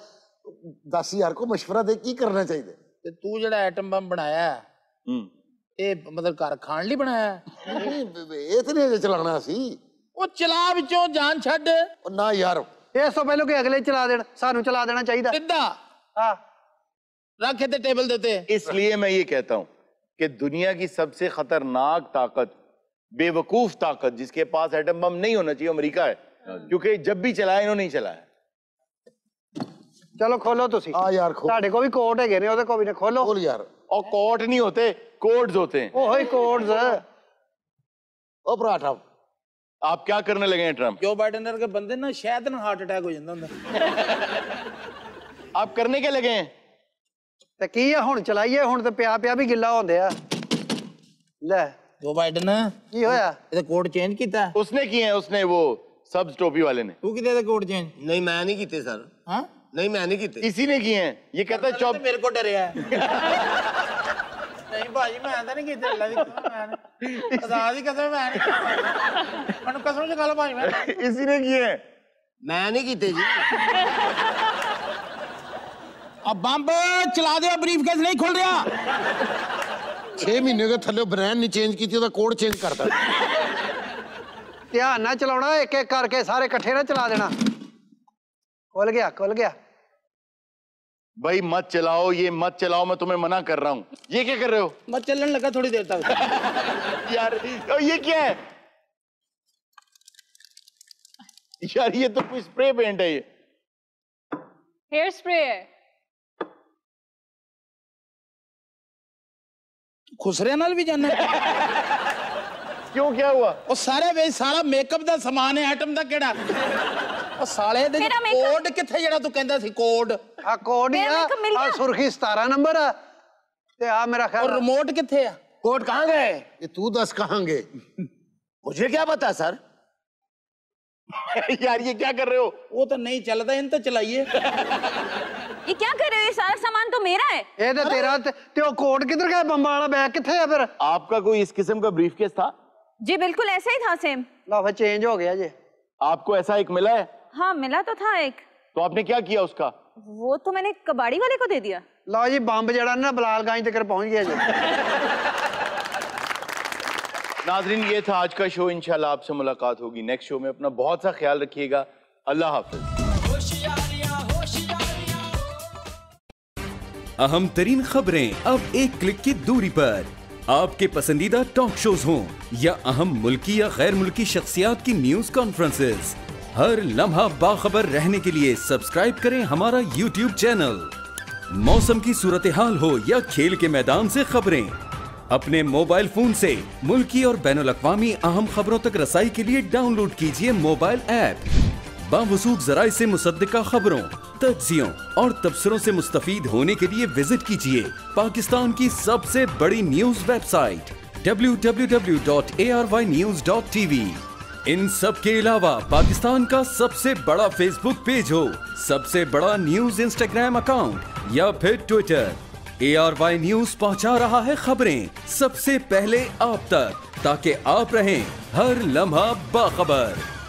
10,000 को मशवरा दे की करना चाहिए? ते तू जेड़ा एटम बम बनाया ये मतलब घर खान ਲਈ बनाया? ਇਹ ਤੇ ਨਹੀਂ ਚਲਾਣਾ ਸੀ। ਉਹ ਚਲਾ ਵਿੱਚੋਂ ਜਾਨ ਛੱਡ। ਉਹ ਨਾ ਯਾਰ ਇਸ ਤੋਂ ਪਹਿਲਾਂ ਕਿ ਅਗਲੇ ਚਲਾ ਦੇਣ, ਸਾਨੂੰ ਚਲਾ ਦੇਣਾ ਚਾਹੀਦਾ। ਸਿੱਧਾ ਹਾਂ रखे थे टेबल देते। इसलिए मैं ये कहता हूं कि दुनिया की सबसे खतरनाक ताकत, बेवकूफ ताकत जिसके पास एटम बम नहीं होना चाहिए, अमेरिका है, क्योंकि जब भी चलाया इन्होंने नहीं चलाया। चलो खोलो तुसी। हाँ यार खोल। साडे को भी कोड है ने, ओदे को भी ने खोलो। खोल यार। और कोट नहीं होते, कोड्स होते हैं। ओहो ही कोड्स। ओ पराठा आप क्या करने लगे हैं ट्रंप? जो बाइडन के बंदे ना शायद ना हार्ट अटैक हो जाता ਹੁੰਦਾ। आप करने क्या लगे हैं? ਤੇ ਕੀ ਹੈ ਹੁਣ ਚਲਾਈਏ, ਹੁਣ ਤੇ ਪਿਆ ਪਿਆ ਵੀ ਗਿੱਲਾ ਹੁੰਦੇ ਆ। ਲੈ ਜੋ ਬਾइडन ਕੀ ਹੋਇਆ? ਇਹਦਾ ਕੋਡ ਚੇਂਜ ਕੀਤਾ? उसने किए हैं, उसने वो सब्ज टोपी वाले ने। तू किते दे कोड चेंज? नहीं मैं नहीं कीते सर। हां नहीं मैं नहीं कीते। इसी ने किए हैं। ये कहता है चौप मेरे को डरिया है। नहीं भाई मैं तो नहीं कीते, अल्लाह दी कसम मैं खुदा दी कसम मैं नहीं। मनु कसम से गालो भाई मैं। इसी ने किए हैं। मैं नहीं कीते जी। अब बम चला दे, ब्रीफ केस नहीं खोल रहा। 6 महीने के थल्ले ब्रांड नहीं चेंज की थी, तो कोड चेंज करता। ध्यान ना चलाना, एक एक करके सारे इकट्ठे ना चला देना। खोल गया खोल गया। भाई मत चलाओ, ये मत चलाओ, मैं तुम्हें मना कर रहा हूँ। ये क्या कर रहे हो? मैं चलने लगा थोड़ी देर तक। यार ये क्या है यार? ये तो कोई स्प्रे पेंट है। ये हेयर स्प्रे है। खुसरे नाल भी जाना क्यों, क्या हुआ? ਉਹ ਸਾਰੇ ਵੇ ਸਾਰਾ ਮੇਕਅਪ ਦਾ ਸਮਾਨ ਹੈ, ਆਈਟਮ ਦਾ ਕਿਹੜਾ? ਉਹ ਸਾਲੇ ਦੇ ਕੋਡ ਕਿੱਥੇ ਜਿਹੜਾ ਤੂੰ ਕਹਿੰਦਾ ਸੀ ਕੋਡ? ਆ ਕੋਡ ਹੀ ਆ ਸੁਰਖੀ 17 ਨੰਬਰ ਆ ਤੇ ਆ ਮੇਰਾ ਖਿਆਲ। और रिमोट किथे है? कोड कहाँ गए? ये तू दस कहाँ गए? मुझे क्या पता सर। यार ये क्या कर रहे हो? वो तो नहीं चलता, इन तो चलाइए। ये क्या कर रहे हो? ये सारा सामान तो मेरा है। ये तो तेरा ते वो कोड किधर गया? बम वाला बैग किथे है फिर? आपका कोई इस किस्म का ब्रीफकेस था? जी बिल्कुल ऐसा ही था, सेम। लो फिर चेंज हो गया जी। आपको ऐसा एक मिला है? हाँ मिला तो था एक। तो आपने क्या किया उसका? वो तो मैंने कबाड़ी वाले को दे दिया। लो जी बम जड़ा ना बलालगंज तक पहुंच गया जी। नाजरीन ये था आज का शो। इंशाल्लाह आपसे मुलाकात होगी नेक्स्ट शो में। अपना बहुत सा ख्याल रखिएगा। अल्लाह हाफिज। अहम तरीन खबरें अब एक क्लिक की दूरी पर। आपके पसंदीदा टॉक शोज हों या अहम मुल्की या गैर मुल्की शख्सियात की न्यूज कॉन्फ्रेंसेस, हर लम्हा बाखबर रहने के लिए सब्सक्राइब करें हमारा YouTube चैनल। मौसम की सूरत हाल हो या खेल के मैदान से खबरें, अपने मोबाइल फोन से मुल्की और बैनुल-अक़वामी अहम खबरों तक रसाई के लिए डाउनलोड कीजिए मोबाइल ऐप। बावसूख ज़राए से मुसद्दिका खबरों, तज्ज़ियों और तबसरों से मुस्तफ़ीद होने के लिए विजिट कीजिए पाकिस्तान की सबसे बड़ी न्यूज वेबसाइट www.arYnews.tv। इन सब के अलावा पाकिस्तान का सबसे बड़ा फेसबुक पेज हो, सबसे बड़ा न्यूज इंस्टाग्राम अकाउंट या फिर ट्विटर, ARY न्यूज पहुंचा रहा है खबरें सबसे पहले आप तक। ताकि आप रहें हर लम्हा बाखबर।